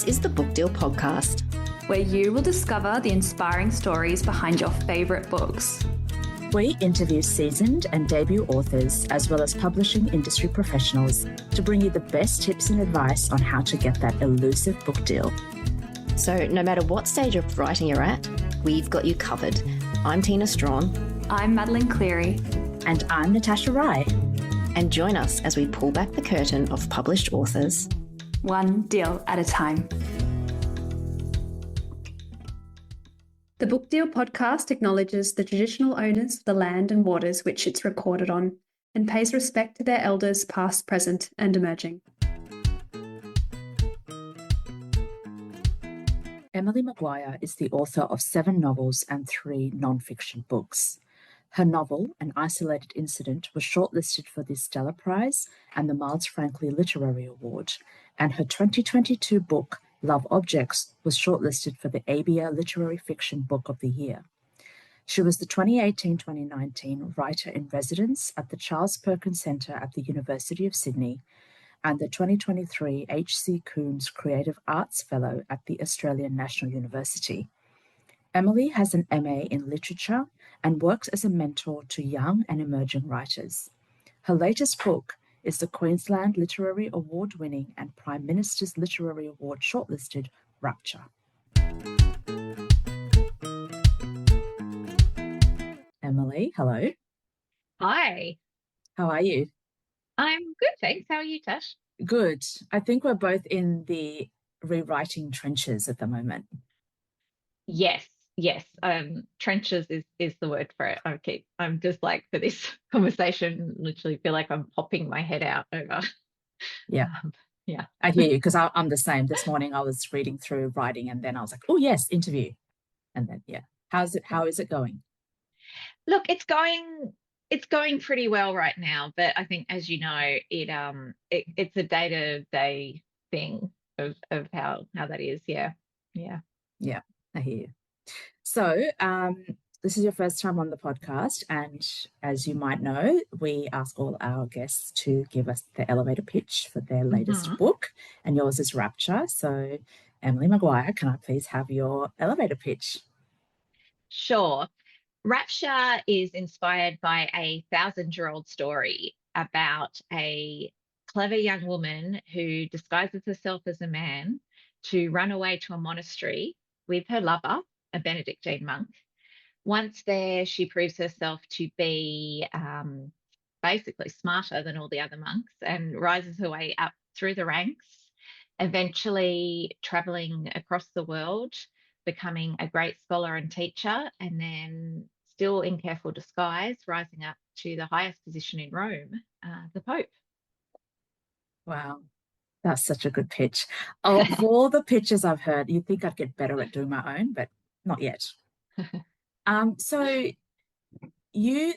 This is the Book Deal podcast, where you will discover the inspiring stories behind your favourite books. We interview seasoned and debut authors, as well as publishing industry professionals, to bring you the best tips and advice on how to get that elusive book deal. So no matter what stage of writing you're at, we've got you covered. I'm Tina Strawn. I'm Madeline Cleary. And I'm Natasha Rai. And join us as we pull back the curtain of published authors, one deal at a time. The Book Deal podcast acknowledges the traditional owners of the land and waters which it's recorded on, and pays respect to their elders past, present, and emerging. Emily Maguire is the author of 7 novels and 3 nonfiction books. Her novel, An Isolated Incident, was shortlisted for the Stella Prize and the Miles Franklin Literary Award, and her 2022 book, Love Objects, was shortlisted for the ABA Literary Fiction Book of the Year. She was the 2018-2019 Writer-in-Residence at the Charles Perkins Centre at the University of Sydney and the 2023 H.C. Coons Creative Arts Fellow at the Australian National University. Emily has an MA in Literature and works as a mentor to young and emerging writers. Her latest book is the Queensland Literary Award winning and Prime Minister's Literary Award shortlisted Rapture. Emily, hello. Hi. How are you? I'm good, thanks. How are you, Tash? Good. I think we're both in the rewriting trenches at the moment. Yes. Trenches is the word for it. I'm just like, for this conversation, literally feel like I'm popping my head out over. Yeah. Yeah. I hear you, because I'm the same. This morning I was reading through writing and then I was like, oh yes, interview. And then, yeah. How is it going? Look, it's going pretty well right now, but I think, as you know, it's a day-to-day thing of how that is. Yeah. I hear you. So this is your first time on the podcast, and as you might know, we ask all our guests to give us the elevator pitch for their latest book, and yours is Rapture. So Emily Maguire, can I please have your elevator pitch? Sure. Rapture is inspired by a 1,000-year-old story about a clever young woman who disguises herself as a man to run away to a monastery with her lover, a Benedictine monk. Once there, she proves herself to be basically smarter than all the other monks and rises her way up through the ranks, eventually travelling across the world, becoming a great scholar and teacher, and then, still in careful disguise, rising up to the highest position in Rome, the Pope. Wow. That's such a good pitch. Of all the pitches I've heard, you'd think I'd get better at doing my own, but not yet. So you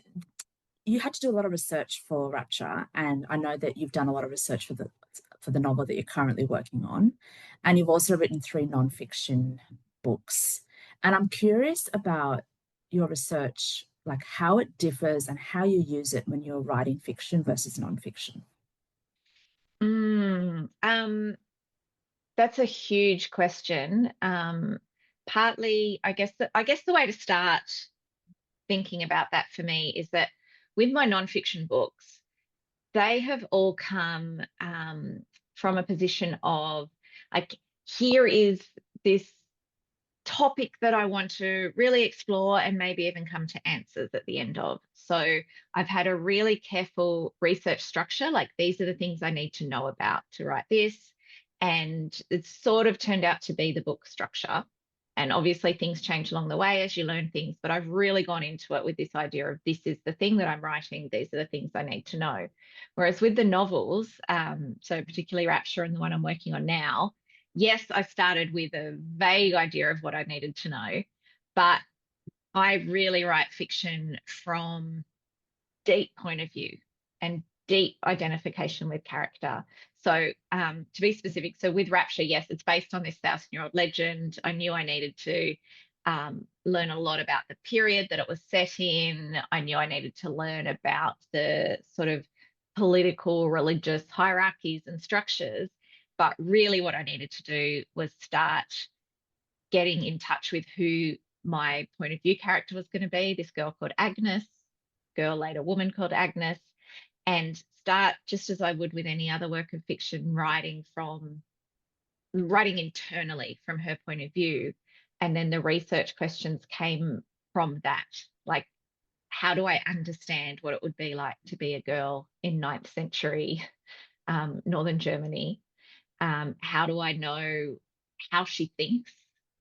had to do a lot of research for Rapture, and I know that you've done a lot of research for the novel that you're currently working on, and you've also written 3 nonfiction books. And I'm curious about your research, like how it differs and how you use it when you're writing fiction versus nonfiction. That's a huge question. Partly, I guess the way to start thinking about that for me is that with my nonfiction books, they have all come from a position of, like, here is this topic that I want to really explore and maybe even come to answers at the end of. So I've had a really careful research structure, like these are the things I need to know about to write this. And it's sort of turned out to be the book structure. And obviously things change along the way as you learn things, but I've really gone into it with this idea of, this is the thing that I'm writing, these are the things I need to know. Whereas with the novels, so particularly Rapture and the one I'm working on now, yes, I started with a vague idea of what I needed to know, but I really write fiction from deep point of view and deep identification with character. So to be specific, so with Rapture, yes, it's based on this 1,000-year-old legend. I knew I needed to learn a lot about the period that it was set in. I knew I needed to learn about the sort of political, religious hierarchies and structures. But really what I needed to do was start getting in touch with who my point of view character was going to be, this girl called Agnes, girl later woman called Agnes, and start, just as I would with any other work of fiction, writing internally from her point of view. And then the research questions came from that. Like, how do I understand what it would be like to be a girl in 9th century northern Germany? How do I know how she thinks?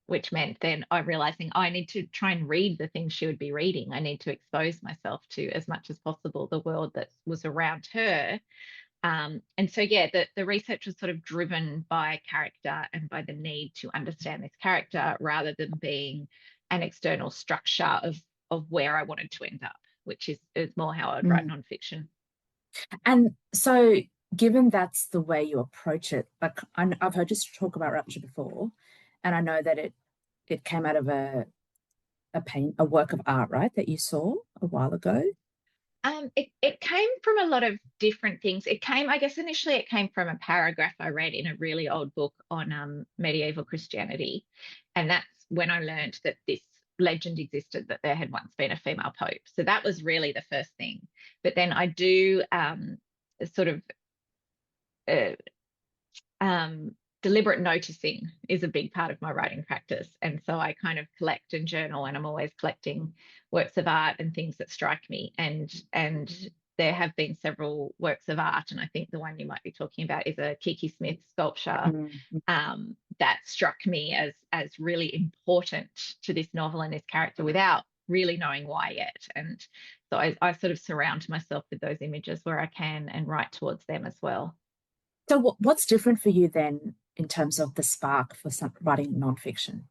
Which meant then I realizing I need to try and read the things she would be reading. I need to expose myself to, as much as possible, the world that was around her. And so, yeah, the research was sort of driven by character and by the need to understand this character rather than being an external structure of where I wanted to end up, which is more how I'd write nonfiction. And so, given that's the way you approach it, like I've heard you talk about Rapture before, and I know that it came out of a work of art, right, that you saw a while ago. It came from a lot of different things. I guess initially it came from a paragraph I read in a really old book on medieval Christianity. And that's when I learned that this legend existed, that there had once been a female pope. So that was really the first thing. But then I do sort of deliberate noticing is a big part of my writing practice. And so I kind of collect and journal, and I'm always collecting works of art and things that strike me. And there have been several works of art, and I think the one you might be talking about is a Kiki Smith sculpture that struck me as really important to this novel and this character without really knowing why yet. And so I sort of surround myself with those images where I can and write towards them as well. So what's different for you then in terms of the spark for writing nonfiction?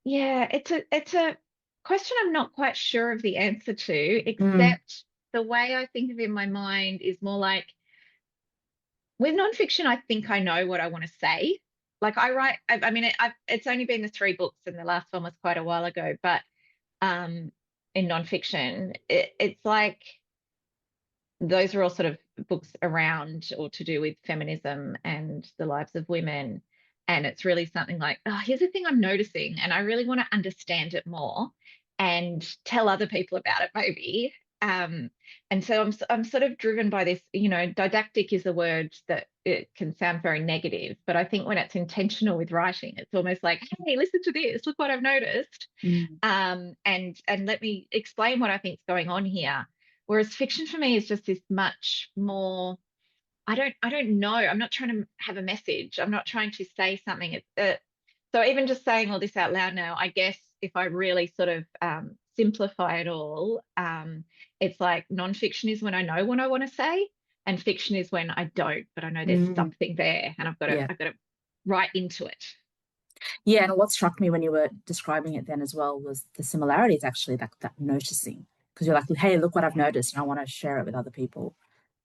Yeah, it's a question I'm not quite sure of the answer to, except the way I think of it in my mind is more like, with nonfiction, I think I know what I want to say. Like I mean, it's only been the 3 books, and the last one was quite a while ago, but in nonfiction, it's like those are all sort of books around or to do with feminism and the lives of women. And it's really something like, oh, here's the thing I'm noticing, and I really want to understand it more and tell other people about it, maybe. And so I'm sort of driven by this, didactic is a word that it can sound very negative, but I think when it's intentional with writing, it's almost like, hey, listen to this, look what I've noticed. And let me explain what I think is going on here. Whereas fiction for me is just this much more, I don't know. I'm not trying to have a message. I'm not trying to say something. So even just saying all this out loud now, I guess if I really sort of simplify it all, it's like nonfiction is when I know what I want to say, and fiction is when I don't, but I know there's something there, and I've got to write into it. Yeah, and what struck me when you were describing it then as well was the similarities, actually, that noticing, because you're like, hey, look what I've noticed, and I want to share it with other people.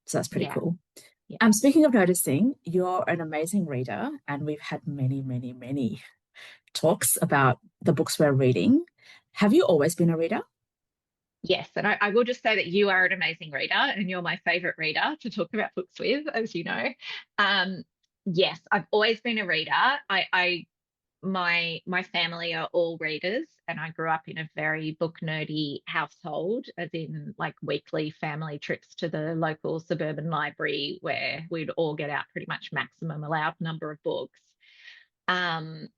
So that's pretty cool. Yeah. Speaking of noticing, you're an amazing reader, and we've had many, many, many talks about the books we're reading. Have you always been a reader? Yes, and I will just say that you are an amazing reader, and you're my favorite reader to talk about books with, as you know. Yes, I've always been a reader. My family are all readers, and I grew up in a very book nerdy household, as in like weekly family trips to the local suburban library where we'd all get out pretty much maximum allowed number of books. And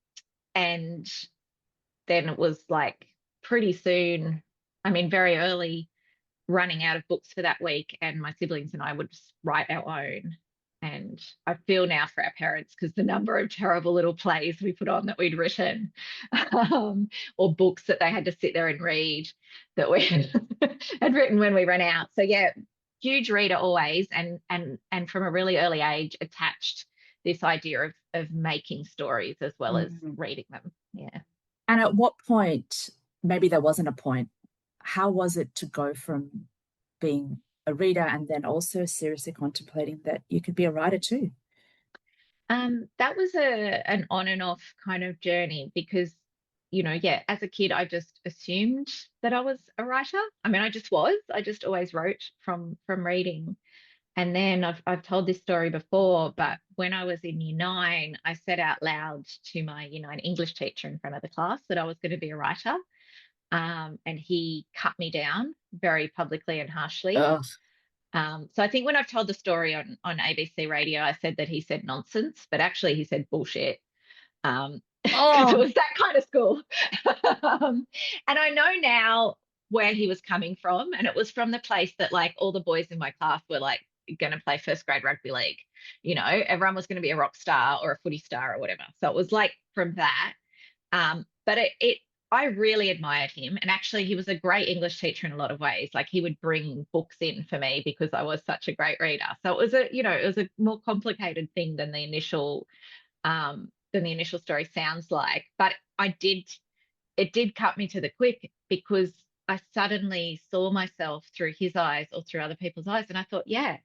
then it was like pretty soon, I mean, very early, running out of books for that week, and my siblings and I would just write our own. And I feel now for our parents, because the number of terrible little plays we put on that we'd written, or books that they had to sit there and read that we had written when we ran out. So yeah, huge reader always, and from a really early age attached this idea of making stories as well as reading them. Yeah. And at what point, maybe there wasn't a point, how was it to go from being a reader and then also seriously contemplating that you could be a writer too? That was an on and off kind of journey, because, as a kid, I just assumed that I was a writer. I mean, I just always wrote from reading. And then I've told this story before, but when I was in year 9, I said out loud to my year 9 English teacher in front of the class that I was going to be a writer. And he cut me down very publicly and harshly. Ugh. So I think when I've told the story on ABC radio, I said that he said nonsense, but actually he said bullshit. Because it was that kind of school. And I know now where he was coming from, and it was from the place that like all the boys in my class were like going to play first grade rugby league. You know, everyone was going to be a rock star or a footy star or whatever. So it was like from that. But I really admired him, and actually he was a great English teacher in a lot of ways. Like he would bring books in for me because I was such a great reader. So it was a more complicated thing than the initial story sounds like. But it did cut me to the quick, because I suddenly saw myself through his eyes or through other people's eyes, and I thought, yeah,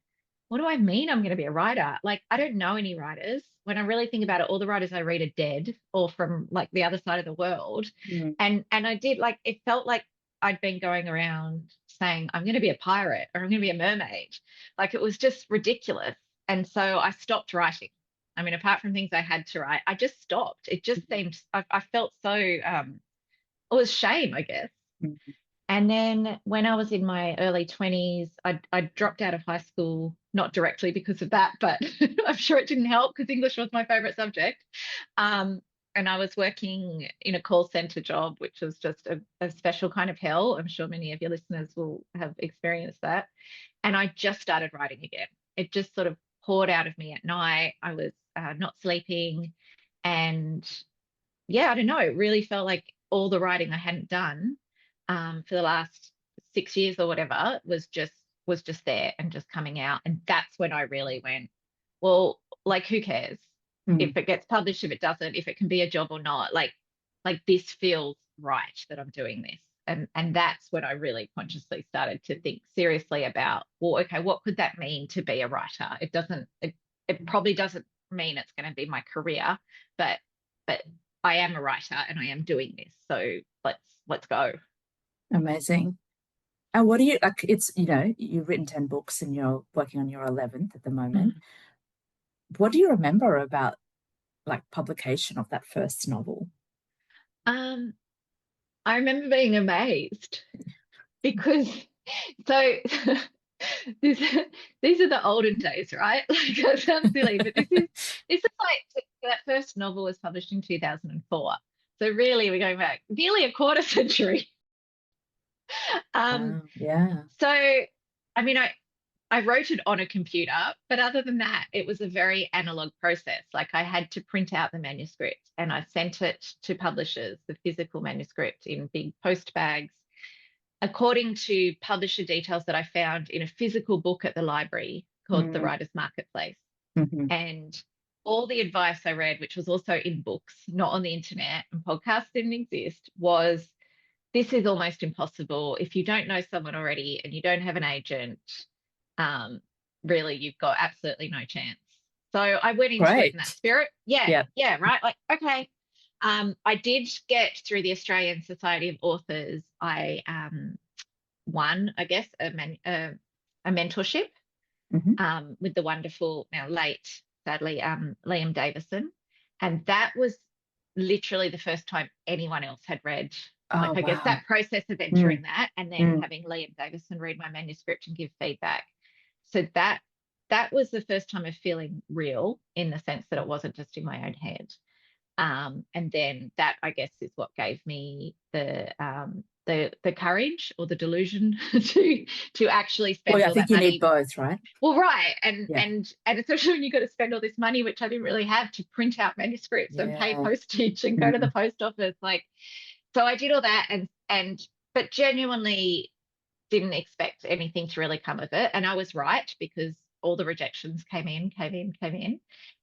what do I mean I'm going to be a writer? Like, I don't know any writers. When I really think about it, all the writers I read are dead or from like the other side of the world. And I did, like, it felt like I'd been going around saying I'm going to be a pirate or I'm going to be a mermaid. Like, it was just ridiculous. And so I stopped writing. I mean, apart from things I had to write, I just stopped. It just seemed, I felt so, it was shame, I guess. And then when I was in my early 20s, I dropped out of high school, not directly because of that, but I'm sure it didn't help because English was my favorite subject. And I was working in a call center job, which was just a special kind of hell. I'm sure many of your listeners will have experienced that. And I just started writing again. It just sort of poured out of me at night. I was not sleeping. And yeah, I don't know, it really felt like all the writing I hadn't done for the last 6 years or whatever was just there and just coming out. And that's when I really went, well, like, who cares if it gets published, if it doesn't, if it can be a job or not, like this feels right that I'm doing this. And that's when I really consciously started to think seriously about, well, okay, what could that mean to be a writer? It probably doesn't mean it's going to be my career, but I am a writer and I am doing this. So let's go. Amazing. And what do you like? It's, you've written 10 books and you're working on your 11th at the moment. What do you remember about like publication of that first novel? I remember being amazed because these are the olden days, right? Like, that sounds silly, but this is like, that first novel was published in 2004. So really we're going back nearly a quarter century. Yeah. So, I mean, I wrote it on a computer, but other than that, it was a very analog process. Like, I had to print out the manuscript and I sent it to publishers, the physical manuscript, in big post bags, according to publisher details that I found in a physical book at the library called The Writer's Marketplace. And all the advice I read, which was also in books, not on the internet, and podcasts didn't exist, was, this is almost impossible. If you don't know someone already and you don't have an agent, really, you've got absolutely no chance. So I went into it in that spirit. Yeah, right. Like, okay. I did get through the Australian Society of Authors. I won, I guess, a mentorship with the wonderful, now late, sadly, Liam Davison. And that was literally the first time anyone else had read. I guess that process of entering that, and then having Liam Davison read my manuscript and give feedback. So that was the first time of feeling real, in the sense that it wasn't just in my own head. And then that, I guess, is what gave me the courage or the delusion to actually spend all that money. I think you need both, right? Well, right. And especially when you've got to spend all this money, which I didn't really have, to print out manuscripts and pay postage and go to the post office. Like, so I did all that but genuinely didn't expect anything to really come of it. And I was right, because all the rejections came in.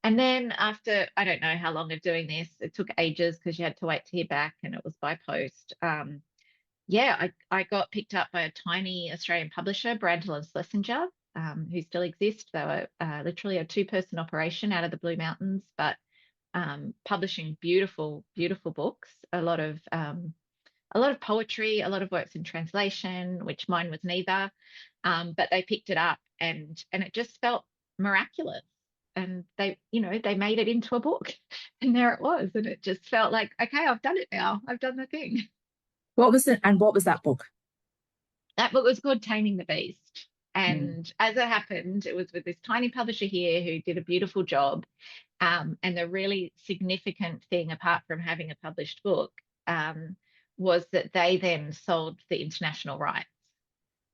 And then after, I don't know how long of doing this, it took ages because you had to wait to hear back, and it was by post. I got picked up by a tiny Australian publisher, Brandl and Schlesinger, who still exist. They were literally a 2-person operation out of the Blue Mountains, but publishing beautiful, beautiful books, a lot of poetry, a lot of works in translation, which mine was neither. But they picked it up and it just felt miraculous. And they, you know, they made it into a book, and there it was, and it just felt like, okay, I've done it now. I've done the thing. What was it? And what was that book? That book was called Taming the Beast. Mm. And as it happened, it was with this tiny publisher here who did a beautiful job. And the really significant thing, apart from having a published book, was that they then sold the international rights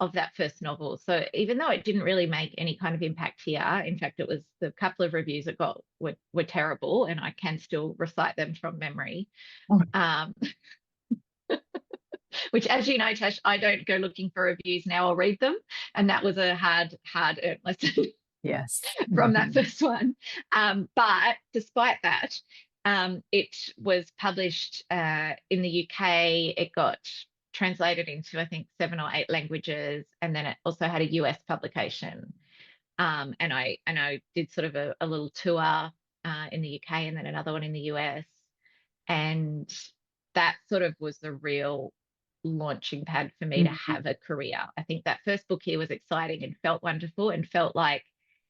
of that first novel. So even though it didn't really make any kind of impact here, in fact, it was the couple of reviews it got were terrible, and I can still recite them from memory. Oh. Which, as you know, Tash, I don't go looking for reviews now. I'll read them. And that was a hard-earned lesson Yes. from that first one. But despite that, it was published in the UK. It got translated into, I think, 7 or 8 languages. And then it also had a US publication. And I did sort of a little tour in the UK and then another one in the US. And that sort of was the real launching pad for me to have a career. I think that first book here was exciting and felt wonderful and felt like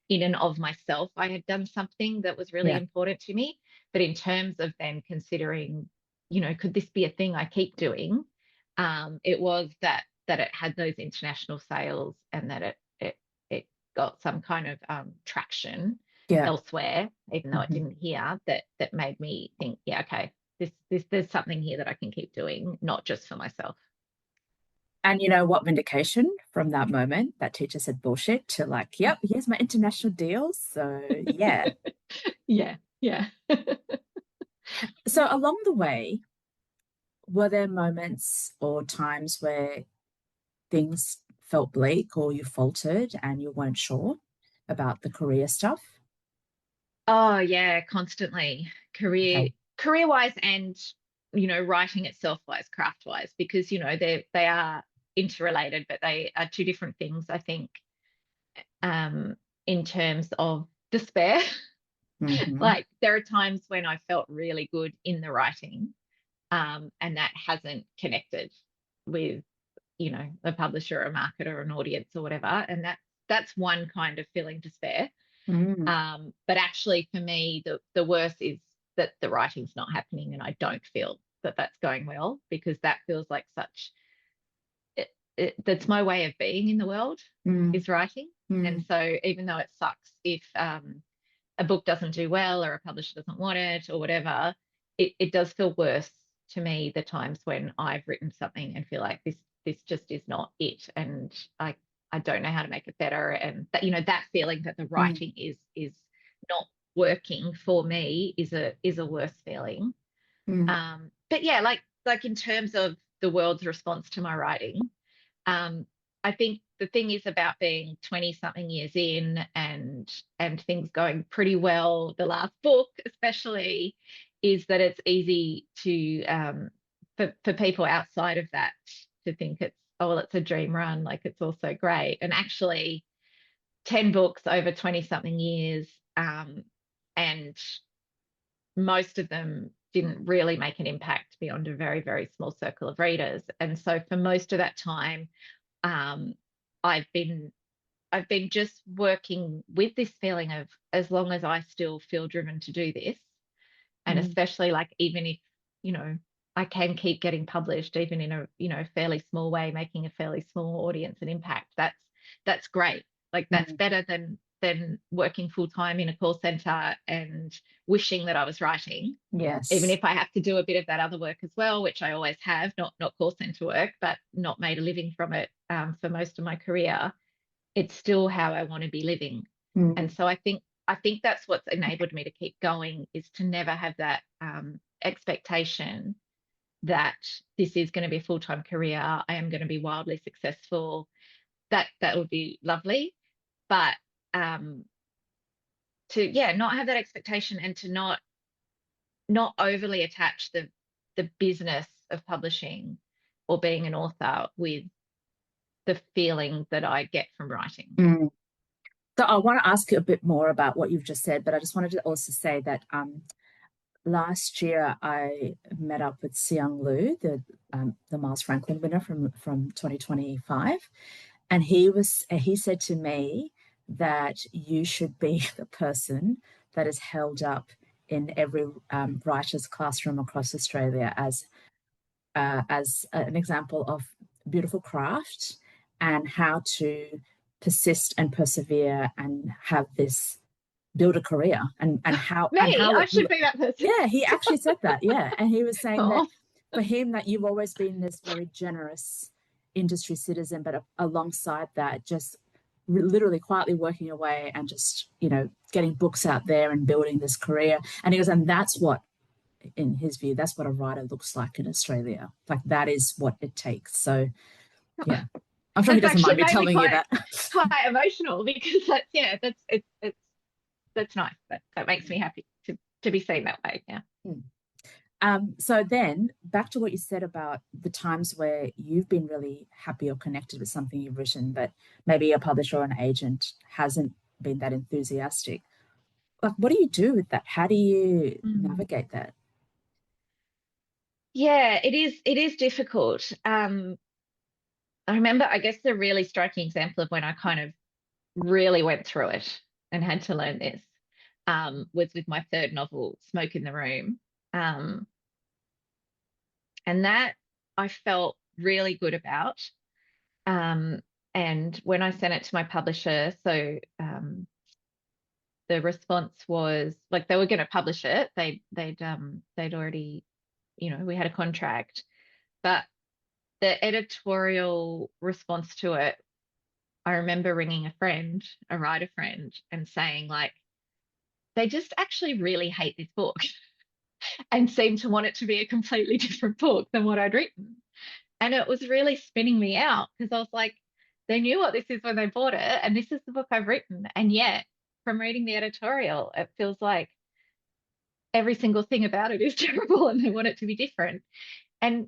in and of myself I had done something that was really important to me. But in terms of then considering, you know, could this be a thing I keep doing? It was that it had those international sales and that it got some kind of traction elsewhere, even though it didn't here, that made me think, yeah, okay, there's something here that I can keep doing, not just for myself. And you know what vindication from that moment? That teacher said bullshit to like, yep, here's my international deals. So yeah. yeah. So along the way, were there moments or times where things felt bleak or you faltered and you weren't sure about the career stuff? Oh yeah, constantly. Career-wise and, you know, writing itself wise, craft wise, because, you know, they are interrelated, but they are two different things, I think, in terms of despair. Like there are times when I felt really good in the writing, and that hasn't connected with, you know, a publisher or a marketer or an audience or whatever. And that's one kind of feeling despair. But actually for me, the worst is that the writing's not happening and I don't feel that that's going well, because that feels like such that's my way of being in the world, is writing. And so even though it sucks if a book doesn't do well or a publisher doesn't want it or whatever, it does feel worse to me the times when I've written something and feel like this just is not it, and I don't know how to make it better, and that, you know, that feeling that the writing is not working for me is a worse feeling. But yeah, like in terms of the world's response to my writing, I think the thing is about being 20 something years in and things going pretty well, the last book especially, is that it's easy to for people outside of that to think it's, oh well, it's a dream run, like it's all so great. And actually 10 books over 20 something years, and most of them didn't really make an impact beyond a very, very small circle of readers. And so for most of that time, I've been just working with this feeling of, as long as I still feel driven to do this, and especially like even if, you know, I can keep getting published even in a, you know, fairly small way, making a fairly small audience and impact, that's great. Like that's better than working full time in a call center and wishing that I was writing. Yes. Even if I have to do a bit of that other work as well, which I always have, not call center work, but not made a living from it for most of my career, it's still how I want to be living. And so I think that's what's enabled me to keep going, is to never have that expectation that this is going to be a full-time career, I am going to be wildly successful. That would be lovely, but to not have that expectation, and to not overly attach the business of publishing or being an author with the feeling that I get from writing. So I want to ask you a bit more about what you've just said, but I just wanted to also say that last year I met up with Siang Lu, the Miles Franklin winner from 2025, and he said to me that you should be the person that is held up in every writer's classroom across Australia as an example of beautiful craft and how to persist and persevere and have this build a career and how Me, and how I should be that person. yeah, he actually said that. Yeah, and he was saying that Oh, for him that you've always been this very generous industry citizen, but alongside that, just literally quietly working away and just getting books out there and building this career. And he goes, and that's what, in his view, that's what a writer looks like in Australia. Like that is what it takes. So yeah, I'm sure he that's doesn't mind actually me made me telling you that. quite emotional, because that's nice. That makes me happy to be seen that way. Yeah. So then back to what you said about the times where you've been really happy or connected with something you've written, but maybe a publisher or an agent hasn't been that enthusiastic. Like, what do you do with that? How do you navigate that? Yeah, it is difficult. I remember, I guess, the really striking example of when I kind of really went through it and had to learn this was with my third novel, Smoke in the Room. And that I felt really good about. And when I sent it to my publisher, so the response was like they were going to publish it. They'd already, we had a contract, but the editorial response to it, I remember ringing a friend, a writer friend, and saying, like, they just actually really hate this book and seem to want it to be a completely different book than what I'd written. And it was really spinning me out, because I was like, they knew what this is when they bought it, and this is the book I've written. And yet, from reading the editorial, it feels like every single thing about it is terrible and they want it to be different. And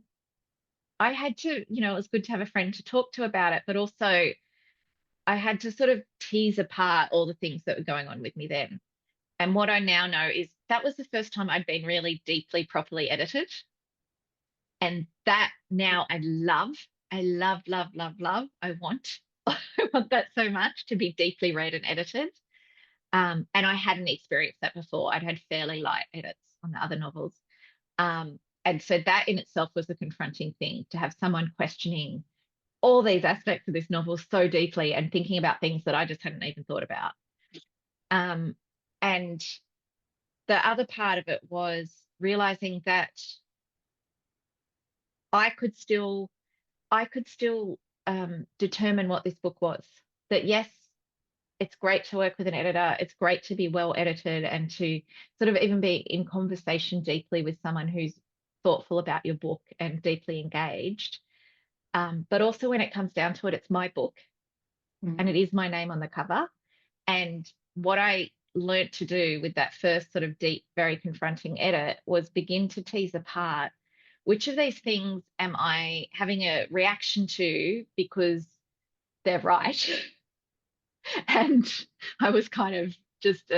I had to, it was good to have a friend to talk to about it, but also I had to sort of tease apart all the things that were going on with me then. And what I now know is that was the first time I'd been really deeply, properly edited. And that now I love. I love, love, love, love. I want that so much, to be deeply read and edited. And I hadn't experienced that before. I'd had fairly light edits on the other novels. And so that in itself was a confronting thing, to have someone questioning all these aspects of this novel so deeply and thinking about things that I just hadn't even thought about. And the other part of it was realizing that I could still determine what this book was. That yes, it's great to work with an editor. It's great to be well edited and to sort of even be in conversation deeply with someone who's thoughtful about your book and deeply engaged. But also when it comes down to it, it's my book and it is my name on the cover. And what I learnt to do with that first sort of deep, very confronting edit was begin to tease apart which of these things am I having a reaction to because they're right. And I was kind of just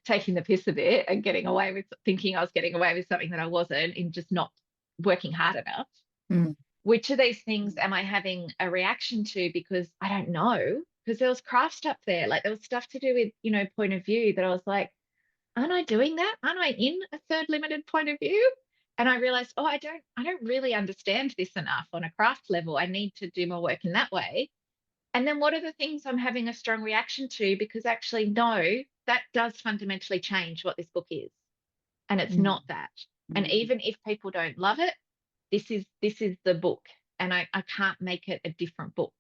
taking the piss a bit and getting away with thinking I was getting away with something that I wasn't, in just not working hard enough. Which of these things am I having a reaction to because I don't know? Because there was craft stuff there, like there was stuff to do with, point of view that I was like, aren't I doing that? Aren't I in a third limited point of view? And I realized, I don't really understand this enough on a craft level. I need to do more work in that way. And then what are the things I'm having a strong reaction to? Because actually, no, that does fundamentally change what this book is. And it's not that. And even if people don't love it, this is the book. And I can't make it a different book.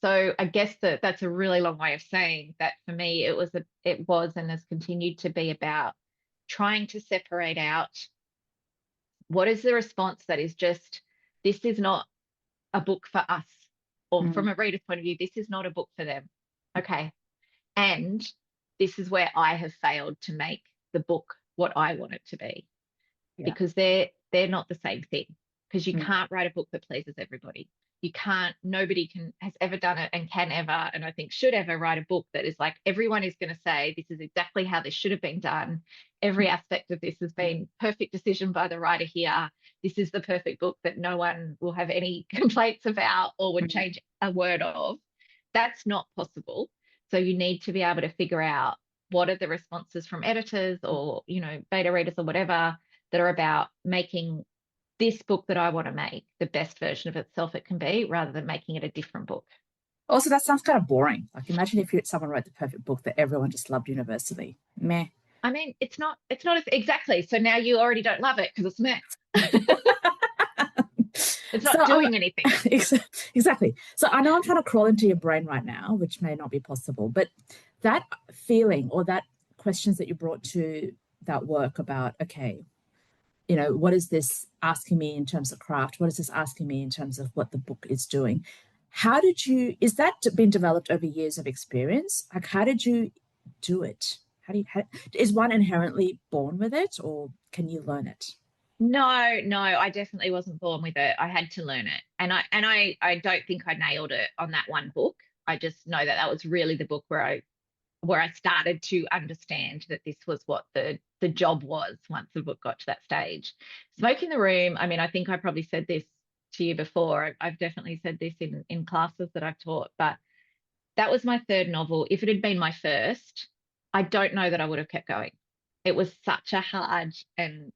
So I guess that's a really long way of saying that for me, it was and has continued to be about trying to separate out what is the response that is just, this is not a book for us, or from a reader's point of view, this is not a book for them. Okay. And this is where I have failed to make the book what I want it to be, because they're not the same thing. Because you can't write a book that pleases everybody. Nobody has ever done it and can ever, and I think should ever, write a book that is like, everyone is going to say, this is exactly how this should have been done. Every aspect of this has been perfect decision by the writer here. This is the perfect book that no one will have any complaints about or would change a word of. That's not possible. So you need to be able to figure out what are the responses from editors or, beta readers or whatever that are about making this book that I want to make the best version of itself it can be, rather than making it a different book. Also, that sounds kind of boring. Like, imagine if someone wrote the perfect book that everyone just loved universally. Meh. I mean, it's not exactly. So now you already don't love it because it's meh. It's not doing anything. Exactly. So I know I'm trying to crawl into your brain right now, which may not be possible, but that feeling or that questions that you brought to that work about, okay, what is this asking me in terms of craft? What is this asking me in terms of what the book is doing? Is that been developed over years of experience? Like, how did you do it? Is one inherently born with it, or can you learn it? No, I definitely wasn't born with it. I had to learn it. And I don't think I nailed it on that one book. I just know that was really the book where I started to understand that this was what the job was once the book got to that stage. Smoke in the Room, I mean, I think I probably said this to you before. I've definitely said this in classes that I've taught, but that was my third novel. If it had been my first, I don't know that I would have kept going. It was such a hard and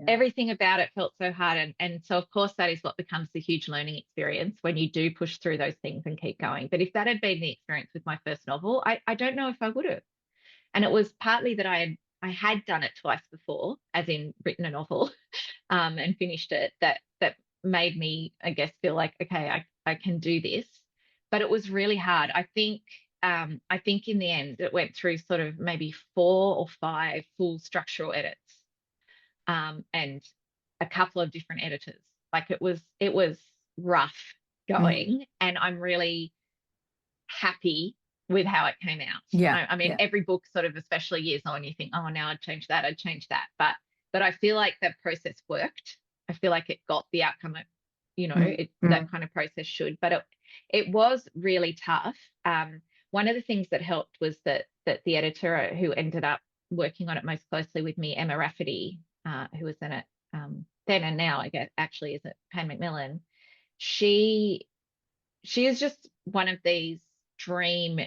everything about it felt so hard. And so, of course, that is what becomes the huge learning experience when you do push through those things and keep going. But if that had been the experience with my first novel, I don't know if I would have. And it was partly that I had done it twice before, as in written a novel and finished it, that made me, I guess, feel like, okay, I can do this. But it was really hard. I think in the end it went through sort of maybe 4 or 5 full structural edits. And a couple of different editors. Like it was rough going, and I'm really happy with how it came out. Yeah. I mean, every book sort of, especially years on, you think, oh, now I'd change that. But I feel like that process worked. I feel like it got the outcome that kind of process should. But it was really tough. One of the things that helped was that the editor who ended up working on it most closely with me, Emma Rafferty, who was in it then and now, I guess, actually is at Payne Macmillan. She is just one of these dream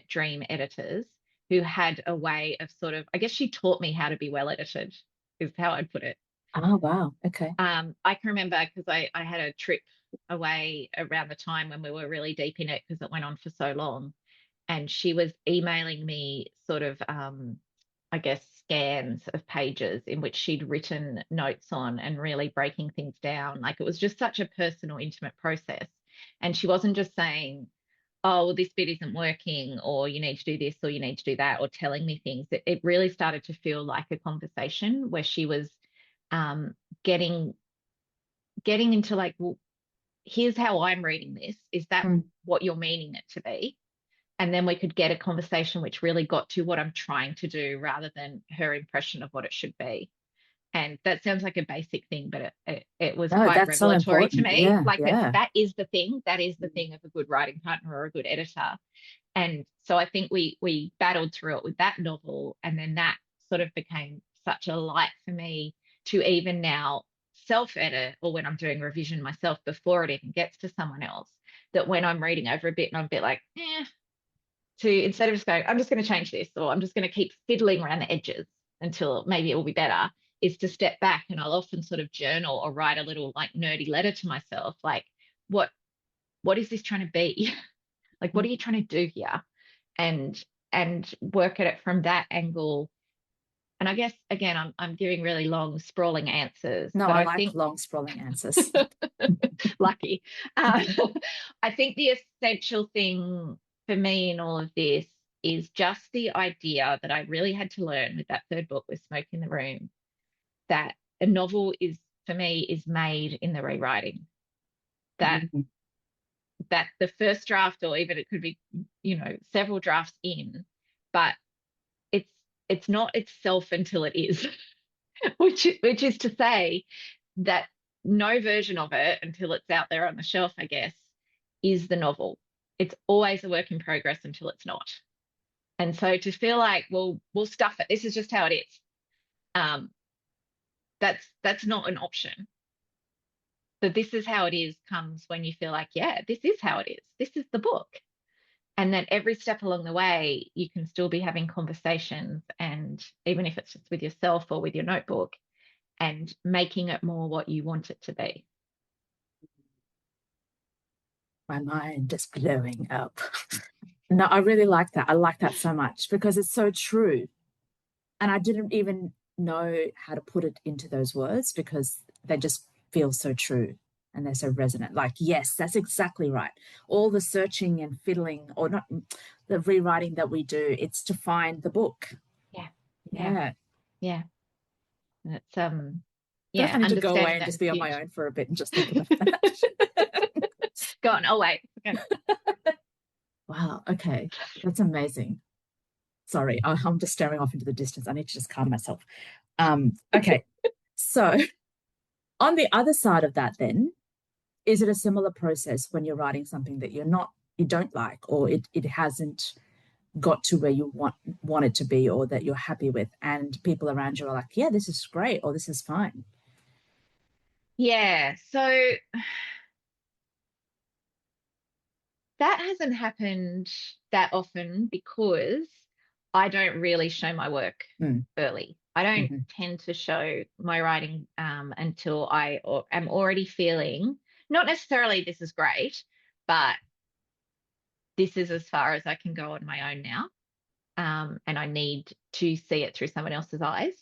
editors who had a way of sort of, I guess she taught me how to be well edited, is how I'd put it. Oh, wow. Okay. I can remember because I had a trip away around the time when we were really deep in it because it went on for so long. And she was emailing me sort of I guess, scans of pages in which she'd written notes on and really breaking things down. Like it was just such a personal, intimate process. And she wasn't just saying, oh, well, this bit isn't working, or you need to do this, or you need to do that, or telling me things. It really started to feel like a conversation where she was getting into like, well, here's how I'm reading this. Is that what you're meaning it to be? And then we could get a conversation which really got to what I'm trying to do rather than her impression of what it should be. And that sounds like a basic thing, but it was quite revelatory to me. That is the thing. That is the thing of a good writing partner or a good editor. And so I think we battled through it with that novel. And then that sort of became such a light for me to even now self-edit, or when I'm doing revision myself before it even gets to someone else, that when I'm reading over a bit and I'm a bit like, to instead of just going, I'm just going to change this, or I'm just going to keep fiddling around the edges until maybe it will be better, is to step back. And I'll often sort of journal or write a little like nerdy letter to myself, like, what is this trying to be? Like, what are you trying to do here? And work at it from that angle. And I guess, again, I'm giving really long, sprawling answers. No, but I think long, sprawling answers. Lucky. I think the essential thing for me in all of this is just the idea that I really had to learn with that third book, with Smoke in the Room, that a novel for me is made in the rewriting. That the first draft, or even it could be, several drafts in, but it's not itself until it is, which is to say that no version of it until it's out there on the shelf, I guess, is the novel. It's always a work in progress until it's not. And so to feel like, well, we'll stuff it, this is just how it is, that's not an option. So this is how it is comes when you feel like, yeah, this is how it is. This is the book. And then every step along the way, you can still be having conversations, and even if it's just with yourself or with your notebook, and making it more what you want it to be. My mind is blowing up. No, I really like that. I like that so much because it's so true. And I didn't even know how to put it into those words because they just feel so true and they're so resonant. Like, yes, that's exactly right. All the searching and fiddling, or not the rewriting that we do, it's to find the book. Yeah. Yeah. And it's I need to go away and that just be on my own for a bit and just think about that. Go on. Oh, wait. Okay. Wow. Okay. That's amazing. Sorry, I'm just staring off into the distance. I need to just calm myself. Okay. So on the other side of that then, is it a similar process when you're writing something that you don't like, or it hasn't got to where you want it to be, or that you're happy with, and people around you are like, yeah, this is great, or this is fine? Yeah. So that hasn't happened that often because I don't really show my work early. I don't tend to show my writing until I am already feeling, not necessarily this is great, but this is as far as I can go on my own now. And I need to see it through someone else's eyes.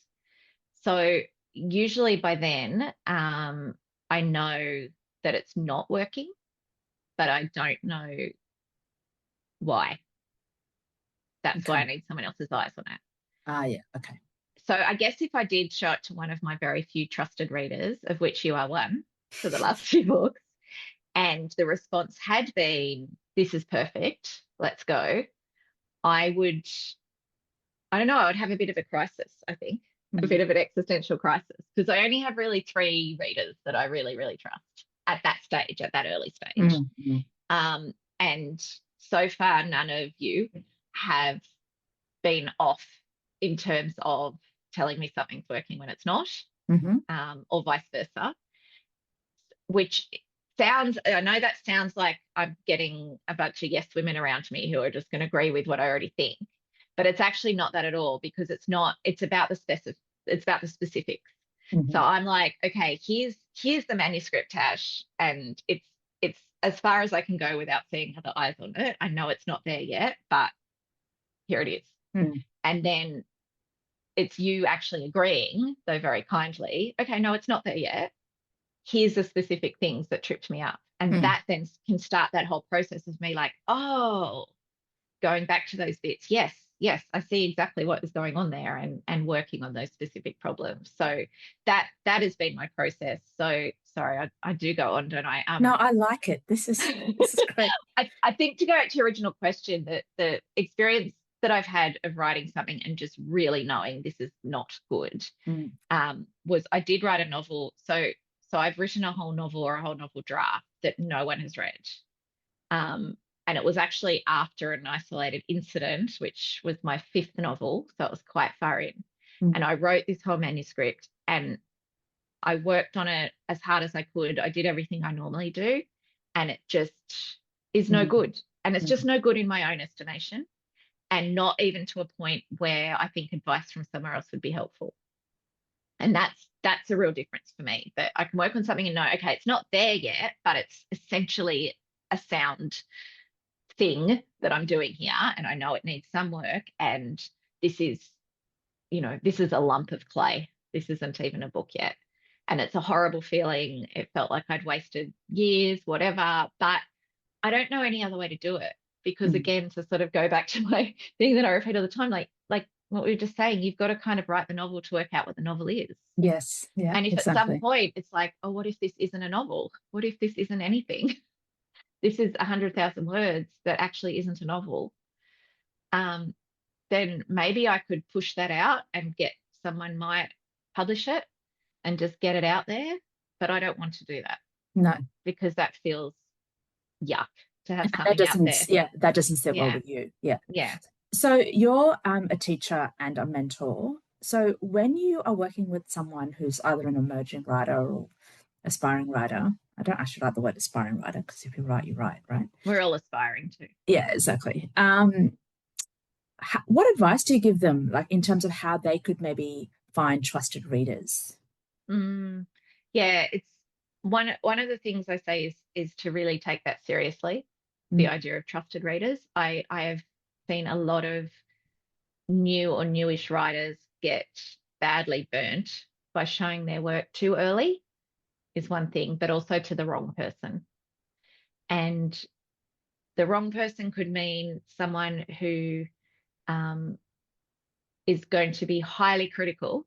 So usually by then, I know that it's not working, but I don't know why. That's why I need someone else's eyes on it. Yeah. Okay. So I guess if I did show it to one of my very few trusted readers, of which you are one for the last few books, and the response had been, this is perfect, let's go, I would have a bit of a crisis, I think, a bit of an existential crisis, because I only have really 3 readers that I really, really trust at that stage, at that early stage. And so far, none of you have been off in terms of telling me something's working when it's not, or vice versa, which I know that sounds like I'm getting a bunch of yes women around me who are just going to agree with what I already think, but it's actually not that at all, because it's about the specifics. So I'm like, okay, here's the manuscript, Tash, and it's as far as I can go without seeing other eyes on it. I know it's not there yet, but here it is. And then it's you actually agreeing, though very kindly, okay, no, it's not there yet. Here's the specific things that tripped me up. And that then can start that whole process of me like, oh, going back to those bits. Yes, I see exactly what is going on there, and working on those specific problems. So that has been my process. So sorry, I do go on, don't I? No, I like it. This is great. I think, to go back to your original question, that the experience that I've had of writing something and just really knowing this is not good was I did write a novel. So I've written a whole novel, or a whole novel draft, that no one has read. And it was actually after an isolated incident, which was my 5th novel. So it was quite far in. And I wrote this whole manuscript, and I worked on it as hard as I could. I did everything I normally do, and it just is no good. And it's just no good in my own estimation, and not even to a point where I think advice from somewhere else would be helpful. And that's a real difference for me, that I can work on something and know, okay, it's not there yet, but it's essentially a sound thing that I'm doing here, and I know it needs some work, and this is a lump of clay. This isn't even a book yet. And it's a horrible feeling. It felt like I'd wasted years, whatever, but I don't know any other way to do it, because again, to sort of go back to my thing that I repeat all the time, like what we were just saying, you've got to kind of write the novel to work out what the novel is. Yes. Yeah. And if exactly. At some point it's like, oh, what if this isn't a novel? What if this isn't anything? This is 100,000 words that actually isn't a novel. Then maybe I could push that out and someone might publish it and just get it out there. But I don't want to do that. No. Because that feels yuck to have something out there. Yeah, that doesn't sit well with you. Yeah. Yeah. So you're a teacher and a mentor. So when you are working with someone who's either an emerging writer or aspiring writer, I don't actually like the word aspiring writer, because if you write, you write, right? We're all aspiring to. Yeah, exactly. What advice do you give them, like in terms of how they could maybe find trusted readers? Yeah, it's one of the things I say is to really take that seriously, the idea of trusted readers. I have seen a lot of new or newish writers get badly burnt by showing their work too early is one thing, but also to the wrong person. And the wrong person could mean someone who is going to be highly critical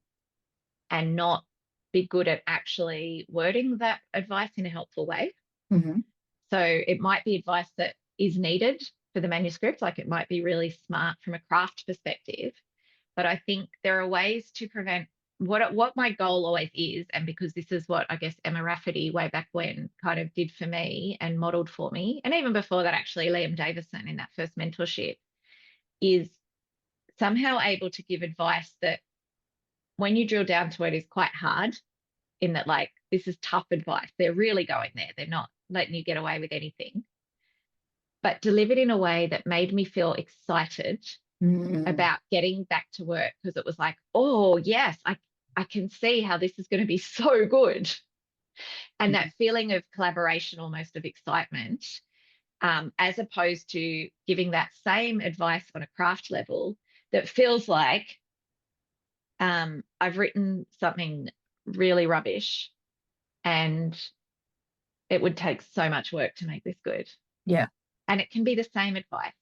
and not be good at actually wording that advice in a helpful way. Mm-hmm. So it might be advice that is needed for the manuscript, like it might be really smart from a craft perspective. But I think there are ways to prevent what my goal always is, and because this is what I guess Emma Rafferty way back when kind of did for me and modeled for me, and even before that, actually, Liam Davison in that first mentorship, is somehow able to give advice that when you drill down to it is quite hard, in that, like, this is tough advice. They're really going there. They're not letting you get away with anything, but delivered in a way that made me feel excited about getting back to work, because it was like, oh, yes, I can see how this is going to be so good. And that feeling of collaboration, almost of excitement, as opposed to giving that same advice on a craft level that feels like I've written something really rubbish and it would take so much work to make this good. Yeah. And it can be the same advice,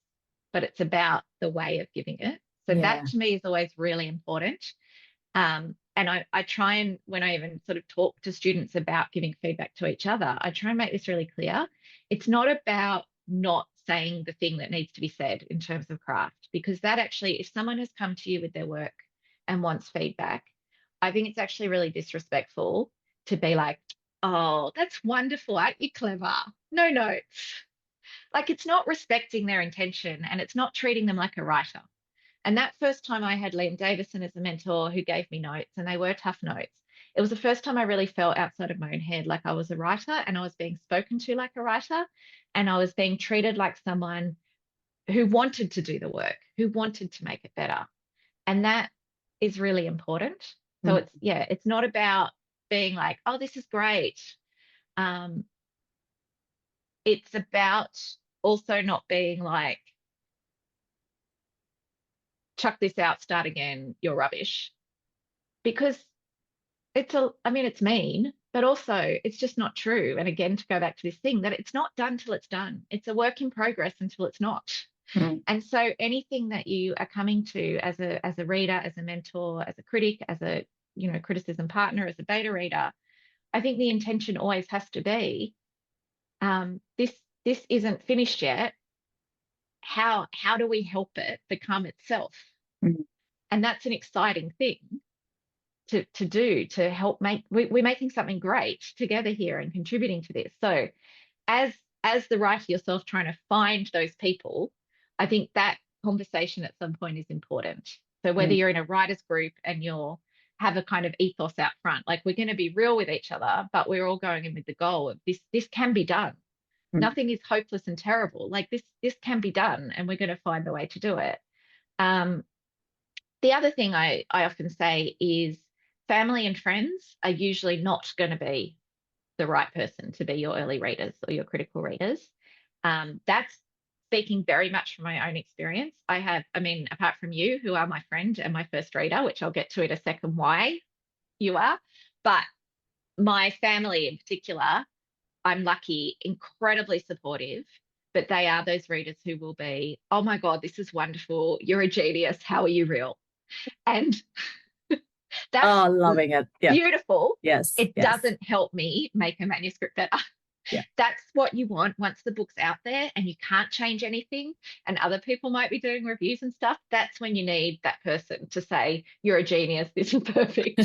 but it's about the way of giving it. So that to me is always really important. And I try, and when I even sort of talk to students about giving feedback to each other, I try and make this really clear. It's not about not saying the thing that needs to be said in terms of craft, because that actually, if someone has come to you with their work and wants feedback, I think it's actually really disrespectful to be like, oh, that's wonderful, aren't you clever? No notes. Like, it's not respecting their intention, and it's not treating them like a writer. And that first time I had Liam Davison as a mentor who gave me notes, and they were tough notes, it was the first time I really felt outside of my own head, like I was a writer and I was being spoken to like a writer, and I was being treated like someone who wanted to do the work, who wanted to make it better. And that is really important. So it's not about being like, oh, this is great. It's about also not being like, chuck this out, start again, you're rubbish. Because it's mean, but also it's just not true. And again, to go back to this thing, that it's not done till it's done. It's a work in progress until it's not. And so anything that you are coming to as a reader, as a mentor, as a critic, as a criticism partner, as a beta reader, I think the intention always has to be, this isn't finished yet. How do we help it become itself? And that's an exciting thing to do, to help we're making something great together here and contributing to this. So as the writer yourself trying to find those people, I think that conversation at some point is important. So whether you're in a writers group and you'll have a kind of ethos out front, like we're going to be real with each other, but we're all going in with the goal of this can be done. Nothing is hopeless and terrible. Like this can be done, and we're going to find the way to do it. The other thing I often say is family and friends are usually not going to be the right person to be your early readers or your critical readers. That's speaking very much from my own experience. Apart from you, who are my friend and my first reader, which I'll get to in a second why you are, but my family in particular, I'm lucky, incredibly supportive, but they are those readers who will be, oh my God, this is wonderful. You're a genius. How are you real? And that's loving it. Yeah. Beautiful. Yes. It doesn't help me make a manuscript better. Yeah. That's what you want once the book's out there and you can't change anything, and other people might be doing reviews and stuff. That's when you need that person to say, you're a genius, this is perfect.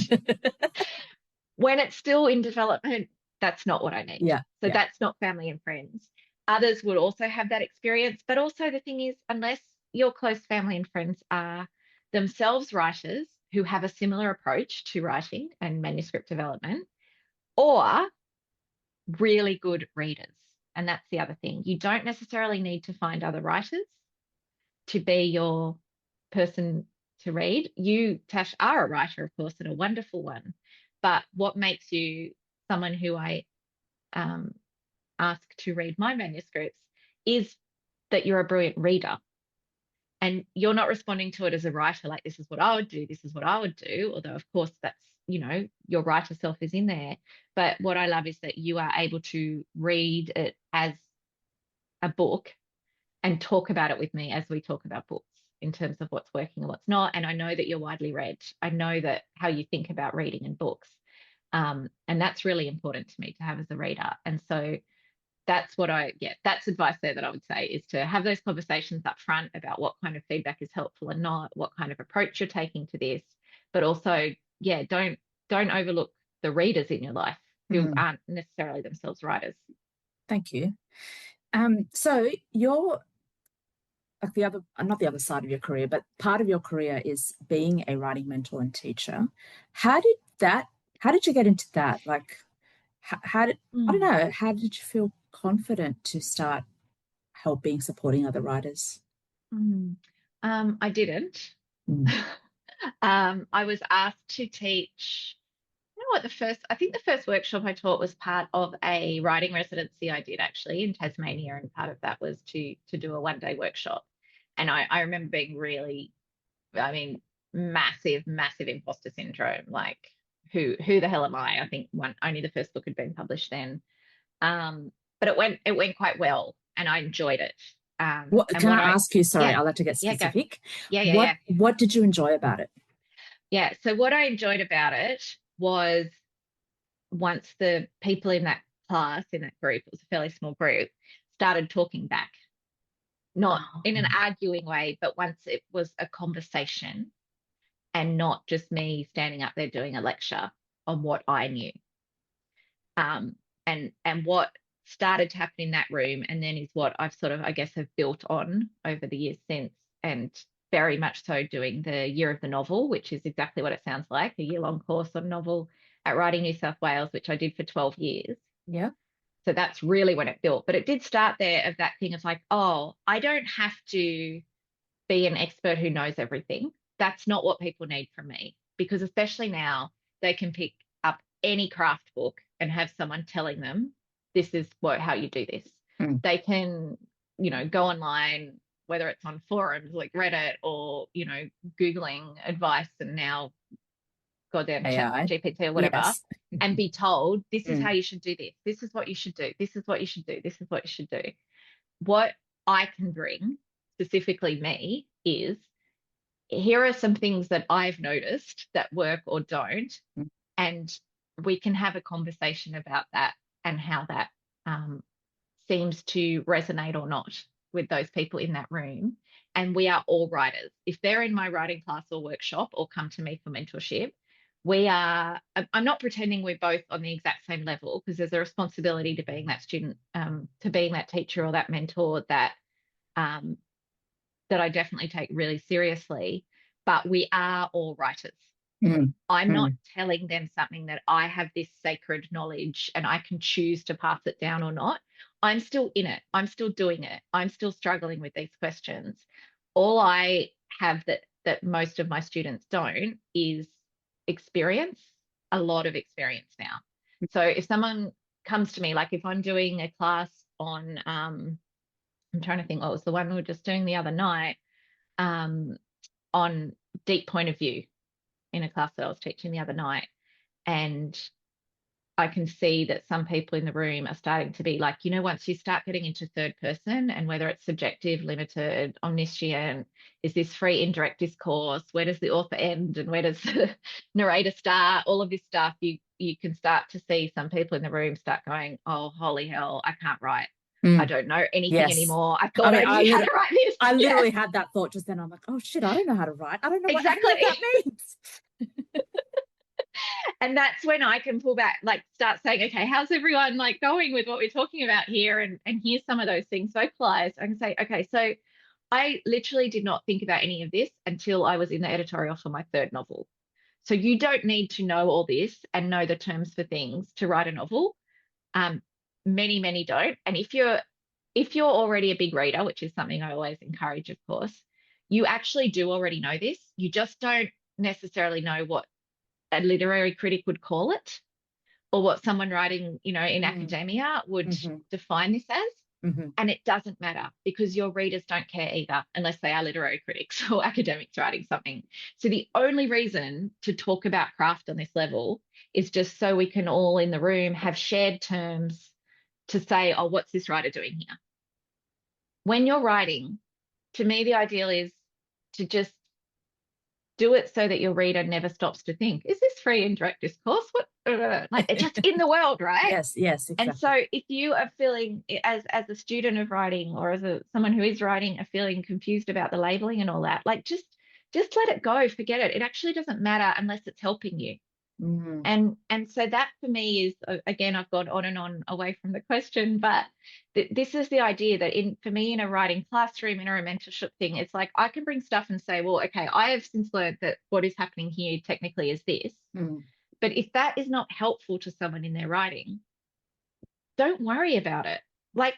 When it's still in development, that's not what I need. So that's not family and friends. Others would also have that experience. But also the thing is, unless your close family and friends are themselves writers who have a similar approach to writing and manuscript development, or really good readers. And that's the other thing. You don't necessarily need to find other writers to be your person to read. You, Tash, are a writer, of course, and a wonderful one. But what makes you someone who I ask to read my manuscripts is that you're a brilliant reader. And you're not responding to it as a writer, like, this is what I would do, this is what I would do. Although, of course, that's, your writer self is in there. But what I love is that you are able to read it as a book and talk about it with me as we talk about books in terms of what's working and what's not. And I know that you're widely read. I know that how you think about reading and books. And that's really important to me to have as a reader. And so that's that's advice there that I would say, is to have those conversations up front about what kind of feedback is helpful and not, what kind of approach you're taking to this, but also, don't overlook the readers in your life who aren't necessarily themselves writers. Thank you. So you're like not the other side of your career, but part of your career is being a writing mentor and teacher. How did you get into that? Like, I don't know, how did you feel confident to start supporting other writers? I didn't. I was asked to teach, I think the first workshop I taught was part of a writing residency I did actually in Tasmania, and part of that was to do a one-day workshop. And I remember being really, massive imposter syndrome, like, who the hell am I? I think only the first book had been published then. But it went quite well, and I enjoyed it. Can I ask you, sorry, I'll have to get specific. What did you enjoy about it? Yeah, so what I enjoyed about it was, once the people in that class, in that group, it was a fairly small group, started talking back, not in an arguing way, but once it was a conversation and not just me standing up there doing a lecture on what I knew. And what started to happen in that room, and then is what I've sort of, I guess, have built on over the years since, and very much so doing the Year of the Novel, which is exactly what it sounds like, a year-long course on novel at Writing New South Wales, which I did for 12 years. Yeah. So that's really when it built. But it did start there, of that thing of like, I don't have to be an expert who knows everything. That's not what people need from me, because especially now, they can pick up any craft book and have someone telling them, this is how you do this. They can, go online, whether it's on forums like Reddit or, Googling advice, and now goddamn GPT or whatever, and be told, this is how you should do this. This is what you should do. This is what you should do. This is what you should do. What I can bring, specifically me, is, here are some things that I've noticed that work or don't, and we can have a conversation about that and how that seems to resonate or not with those people in that room. And we are all writers. If they're in my writing class or workshop or come to me for mentorship, I'm not pretending we're both on the exact same level, because there's a responsibility to being that student, to being that teacher or that mentor that I definitely take really seriously. But we are all writers. I'm not telling them something that I have this sacred knowledge and I can choose to pass it down or not. I'm still in it. I'm still doing it. I'm still struggling with these questions. All I have that most of my students don't is experience, a lot of experience now. So if someone comes to me, like if I'm doing a class on, I'm trying to think what was the one we were just doing the other night, on deep point of view, in a class that I was teaching the other night, and I can see that some people in the room are starting to be like, once you start getting into third person, and whether it's subjective, limited, omniscient, is this free indirect discourse, where does the author end and where does the narrator start, all of this stuff, you can start to see some people in the room start going, oh, holy hell, I can't write. I don't know anything anymore. I thought I knew how to write this. I literally had that thought just then. I'm like, oh shit, I don't know how to write. I don't know exactly what that means. And that's when I can pull back, like start saying, okay, how's everyone like going with what we're talking about here? And here's some of those things vocalized. I can say, okay, so I literally did not think about any of this until I was in the editorial for my third novel. So you don't need to know all this and know the terms for things to write a novel. many, many don't. And if you're already a big reader, which is something I always encourage, of course, you actually do already know this. You just don't necessarily know what a literary critic would call it, or what someone writing, in academia would define this as. And it doesn't matter, because your readers don't care either, unless they are literary critics or academics writing something. So the only reason to talk about craft on this level is just so we can all in the room have shared terms to say, oh, what's this writer doing here? When you're writing, to me, the ideal is to just do it so that your reader never stops to think, is this free and direct discourse? What, like, it's just in the world, right? Yes, exactly. And so if you are feeling, as a student of writing, or as someone who is writing, are feeling confused about the labeling and all that, like, just let it go, forget it. It actually doesn't matter unless it's helping you. And so that for me is, again, I've gone on and on away from the question, but this is the idea that for me in a writing classroom, in a mentorship thing, it's like I can bring stuff and say, well, okay, I have since learned that what is happening here technically is this. But if that is not helpful to someone in their writing, don't worry about it. Like,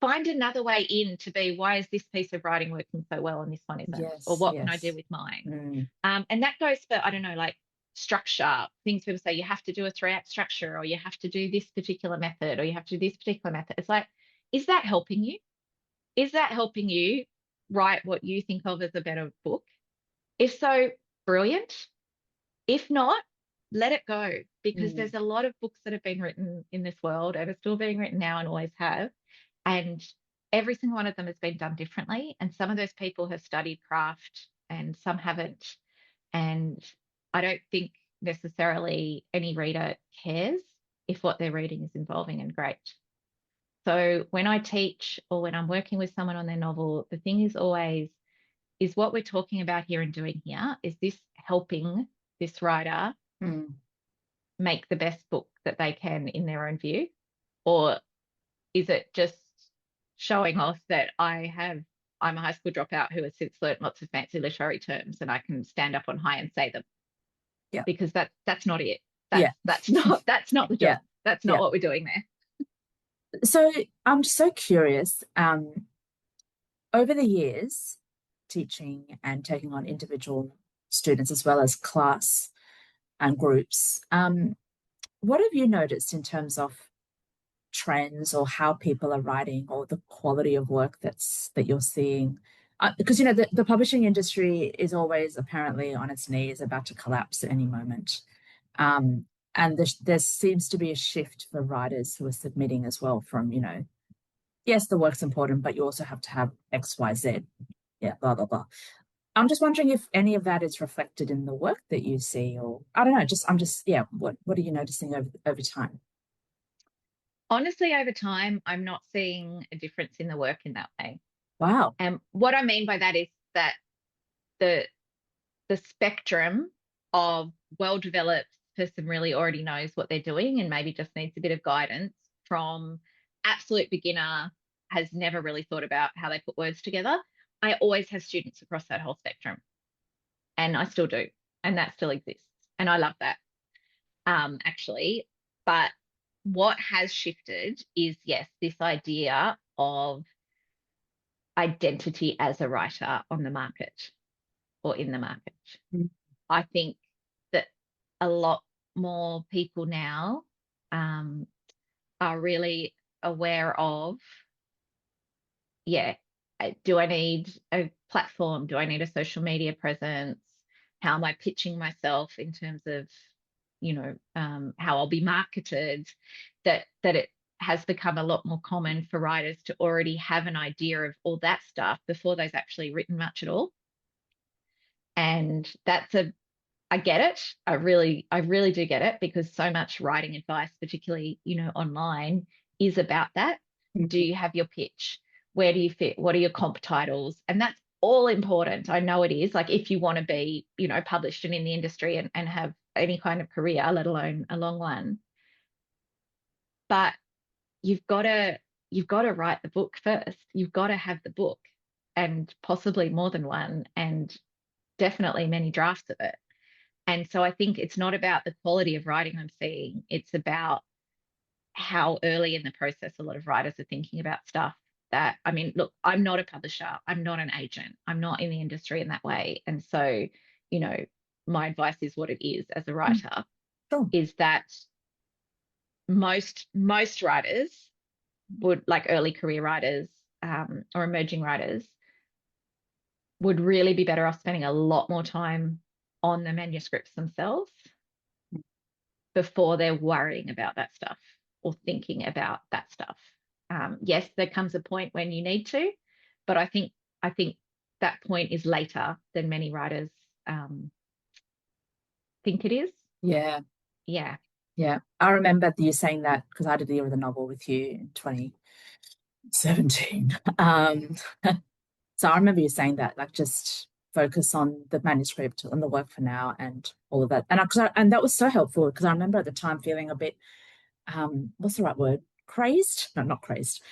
find another way in to be, why is this piece of writing working so well and this one isn't? Yes, or what can I do with mine? And that goes for, I don't know, like structure, things people say, you have to do a 3-act structure, or you have to do this particular method, or you have to do this particular method. It's like, is that helping you? Is that helping you write what you think of as a better book? If so, brilliant. If not, let it go, because there's a lot of books that have been written in this world and are still being written now and always have. And every single one of them has been done differently. And some of those people have studied craft and some haven't. And I don't think necessarily any reader cares if what they're reading is involving and great. So when I teach, or when I'm working with someone on their novel, the thing is always, is what we're talking about here and doing here, is this helping this writer make the best book that they can in their own view? Or is it just showing off that I'm a high school dropout who has since learnt lots of fancy literary terms and I can stand up on high and say them? Yeah. Because that's not it. That's not the job. That's not what we're doing there. So I'm just so curious, over the years, teaching and taking on individual students as well as class and groups, what have you noticed in terms of trends, or how people are writing, or the quality of work that you're seeing? Because the publishing industry is always apparently on its knees, about to collapse at any moment, and there seems to be a shift for writers who are submitting as well, from yes, the work's important, but you also have to have XYZ, blah blah blah. I'm just wondering if any of that is reflected in the work that you see, or I don't know. What are you noticing over time? Honestly, over time, I'm not seeing a difference in the work in that way. Wow. And what I mean by that is that the spectrum of well-developed person really already knows what they're doing and maybe just needs a bit of guidance, from absolute beginner, has never really thought about how they put words together. I always have students across that whole spectrum, and I still do, and that still exists, and I love that, actually. But what has shifted is, yes, this idea of identity as a writer on the market, or in the market. I think that a lot more people now are really aware of, do I need a platform? Do I need a social media presence? How am I pitching myself in terms of, how I'll be marketed? That it has become a lot more common for writers to already have an idea of all that stuff before they've actually written much at all. And I get it. I really do get it, because so much writing advice, particularly, online, is about that. Do you have your pitch? Where do you fit? What are your comp titles? And that's all important. I know it is. Like, if you want to be, published and in the industry and have any kind of career, let alone a long one. But you've got to write the book first. You've got to have the book, and possibly more than one, and definitely many drafts of it. And so I think it's not about the quality of writing I'm seeing. It's about how early in the process a lot of writers are thinking about stuff that, I mean, look, I'm not a publisher, I'm not an agent, I'm not in the industry in that way. And so, you know, my advice is what it is as a writer, Sure. is that most writers would, like early career writers, or emerging writers, would really be better off spending a lot more time on the manuscripts themselves before they're worrying about that stuff or thinking about that stuff. Yes, there comes a point when you need to, but I think that point is later than many writers think it is. Yeah. Yeah. Yeah. I remember you saying that because I did the year of the novel with you in 2017. So I remember you saying that, like, just focus on the manuscript and the work for now and all of that. And that was so helpful because I remember at the time feeling a bit, what's the right word? Crazed? No, not crazed.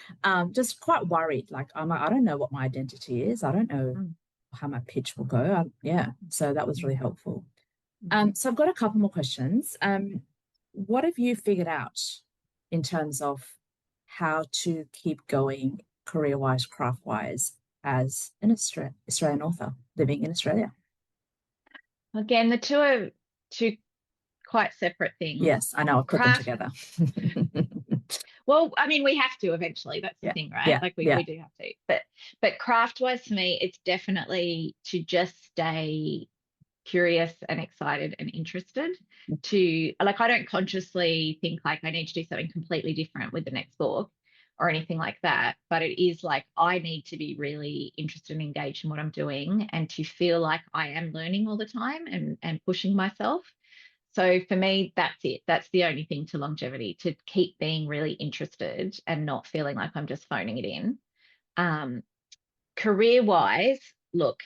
Just quite worried. Like, I don't know what my identity is. I don't know how my pitch will go. So that was really helpful. So I've got a couple more questions. What have you figured out in terms of how to keep going career-wise, craft-wise, as an Australian author living in Australia? Again, the two are two quite separate things. Yes, I know. I'll put them together. Well, I mean, we have to eventually. That's the thing, right? Yeah. Like we do have to. But craft-wise, for me, it's definitely to just stay curious and excited and interested. To, like, I don't consciously think like I need to do something completely different with the next book or anything like that, but it is like I need to be really interested and engaged in what I'm doing and to feel like I am learning all the time and pushing myself. So for me, that's it. That's the only thing to longevity, to keep being really interested and not feeling like I'm just phoning it in. Career-wise, look,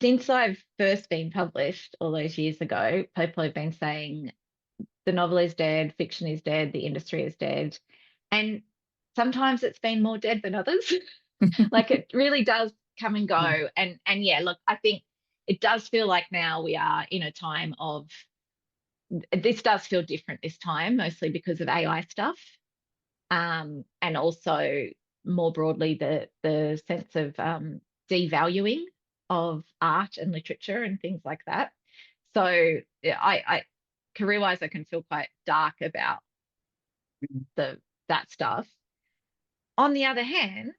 since I've first been published all those years ago, people have been saying the novel is dead, fiction is dead, the industry is dead. And sometimes it's been more dead than others. Like, it really does come and go. And yeah, look, I think it does feel like now we are in a time of, this does feel different this time, mostly because of AI stuff. And also more broadly, the sense of devaluing of art and literature and things like that. So I career-wise, I can feel quite dark about that stuff. On the other hand,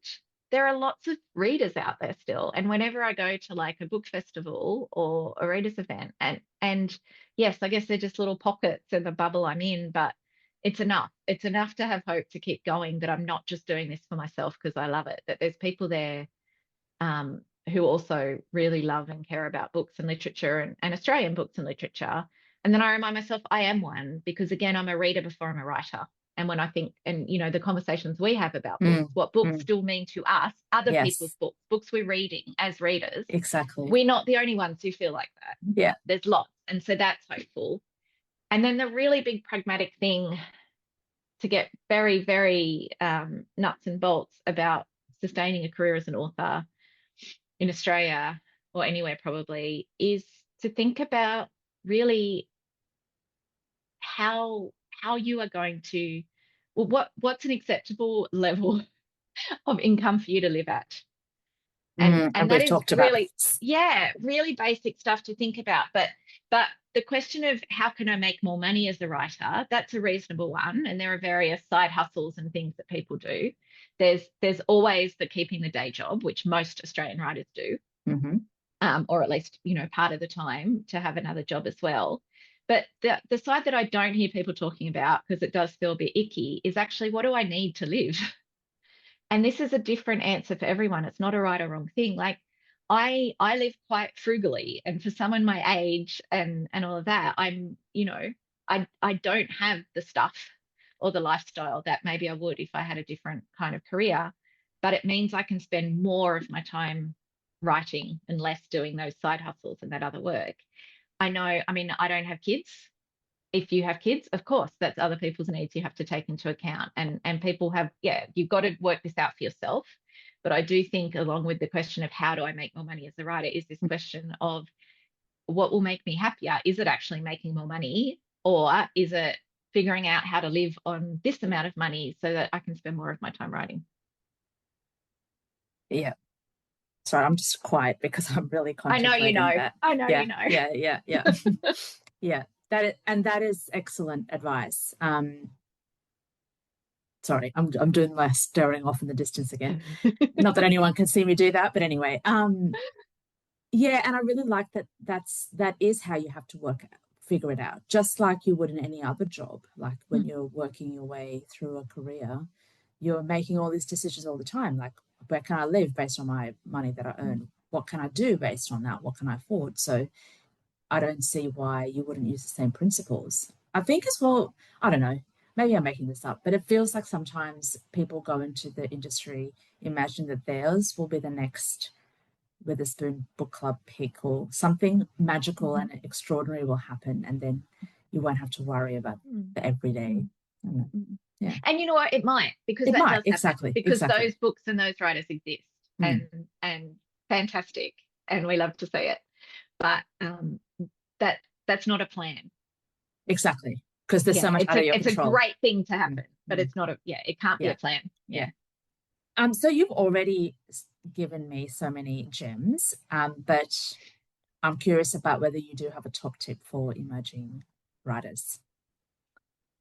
there are lots of readers out there still. And whenever I go to like a book festival or a readers event, and yes, I guess they're just little pockets in the bubble I'm in, but it's enough. It's enough to have hope to keep going, that I'm not just doing this for myself because I love it, that there's people there who also really love and care about books and literature and Australian books and literature. And then I remind myself I am one, because again, I'm a reader before I'm a writer. And when I think, and you know, the conversations we have about books, what books still mean to us, other people's books we're reading as readers. Exactly. We're not the only ones who feel like that. Yeah. There's lots. And so that's hopeful. And then the really big pragmatic thing to get very, very nuts and bolts about sustaining a career as an author in Australia or anywhere probably is to think about really how you are going to, well, what's an acceptable level of income for you to live at. And that is really, really basic stuff to think about. But the question of how can I make more money as a writer, that's a reasonable one. And there are various side hustles and things that people do. There's always the keeping the day job, which most Australian writers do, or at least, you know, part of the time, to have another job as well. But the side that I don't hear people talking about, because it does feel a bit icky, is actually, what do I need to live? And this is a different answer for everyone. It's not a right or wrong thing. Like, I live quite frugally, and for someone my age and all of that, I'm, you know, I don't have the stuff or the lifestyle that maybe I would if I had a different kind of career. But it means I can spend more of my time writing and less doing those side hustles and that other work. I know, I mean, I don't have kids. If you have kids, of course, that's other people's needs you have to take into account. And people have, you've got to work this out for yourself. But I do think, along with the question of how do I make more money as a writer, is this question of what will make me happier? Is it actually making more money, or is it figuring out how to live on this amount of money so that I can spend more of my time writing. Yeah. Sorry, I'm just quiet because I'm really I know contemplating you know. that. I know Yeah, you know. yeah. Yeah. That is excellent advice. Sorry, I'm doing my staring off in the distance again. Not that anyone can see me do that, but anyway. Yeah, and I really like that is how you have to figure it out, just like you would in any other job. Like when you're working your way through a career, you're making all these decisions all the time. Like, where can I live based on my money that I earn? What can I do based on that? What can I afford? So I don't see why you wouldn't use the same principles. I think as well, I don't know, maybe I'm making this up, but it feels like sometimes people go into the industry imagining that theirs will be the next Witherspoon book club pick, or something magical and extraordinary will happen, and then you won't have to worry about the everyday. Yeah. And you know what? It might, because It that might, does happen. exactly. Because exactly. those books and those writers exist, and fantastic, and we love to see it. But that's not a plan. Exactly. Because there's so much out of your control. It's a great thing to happen, but it's not it can't be a plan. Yeah. So you've already given me so many gems, but I'm curious about whether you do have a top tip for emerging writers.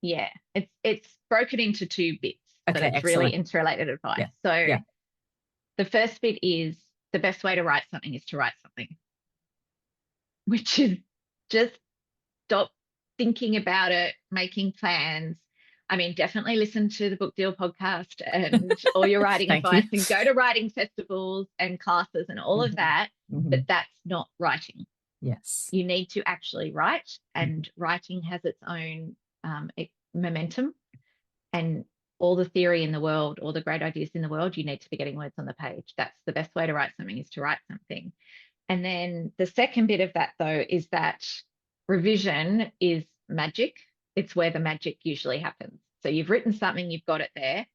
Yeah, it's broken into two bits, but it's excellent. really interrelated advice. So the first bit is the best way to write something is to write something, which is just stop thinking about it, making plans. I mean, definitely listen to the Book Deal podcast and all your writing advice and go to writing festivals and classes and all of that, but that's not writing. Yes. You need to actually write, and writing has its own momentum, and all the theory in the world, all the great ideas in the world, you need to be getting words on the page. That's the best way to write something, is to write something. And then the second bit of that, though, is that revision is magic. It's where the magic usually happens. So you've written something, you've got it there.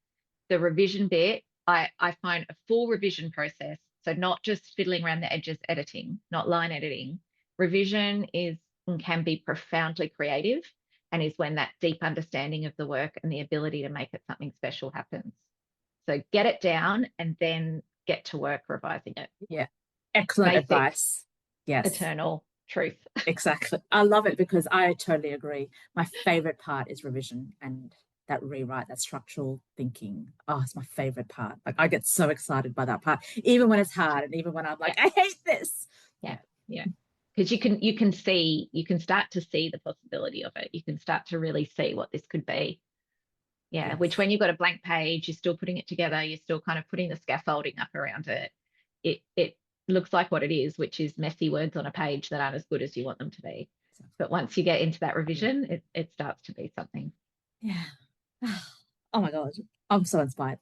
The revision bit, I find a full revision process, so not just fiddling around the edges editing, not line editing. Revision is and can be profoundly creative, and is when that deep understanding of the work and the ability to make it something special happens. So get it down and then get to work revising it. Yeah. Excellent advice. Yes. Eternal truth. Exactly. I love it, because I totally agree. My favorite part is revision and that rewrite, that structural thinking. Oh, it's my favorite part. Like, I get so excited by that part, even when it's hard and even when I'm like, I hate this. Yeah. Because you can start to see the possibility of it. You can start to really see what this could be. Yeah. Yes. Which, when you've got a blank page, you're still putting it together, you're still kind of putting the scaffolding up around it. It looks like what it is, which is messy words on a page that aren't as good as you want them to be. But once you get into that revision, it starts to be something. Yeah. Oh my God. I'm so inspired.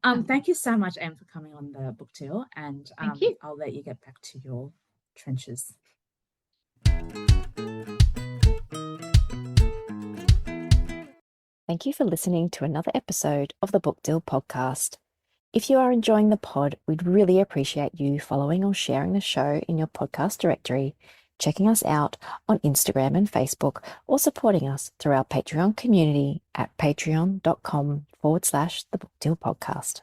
Thank you so much, Em, for coming on the Book Deal, and Thank you. I'll let you get back to your trenches. Thank you for listening to another episode of the Book Deal podcast. If you are enjoying the pod, we'd really appreciate you following or sharing the show in your podcast directory, checking us out on Instagram and Facebook, or supporting us through our Patreon community at patreon.com/the Book Deal podcast.